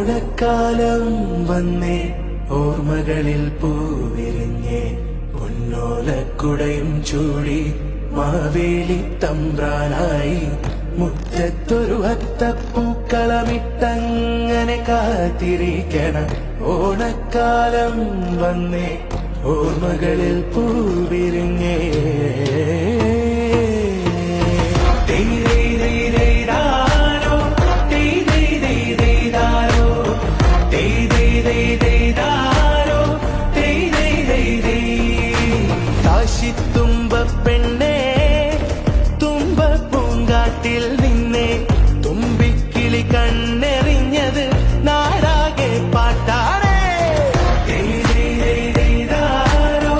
ഓണക്കാലം വന്നേ ഓർമ്മകളിൽ പൂവിരിഞ്ഞേ പൊന്നോലക്കുടയും ചൂടി മാവേലി തമ്പ്രാനായി മുറ്റത്തൊരു അത്തപ്പൂക്കളമിട്ടങ്ങനെ കാത്തിരിക്കണം ഓണക്കാലം വന്നേ ഓർമ്മകളിൽ പൂവിരിഞ്ഞേ തുമ്പപ്പെണ്ണേ തുമ്പ പൂങ്കാട്ടിൽ നിന്നെ തുമ്പിക്കിളി കണ്ണെറിഞ്ഞത് നാടാകെ പാട്ടാടേ ോ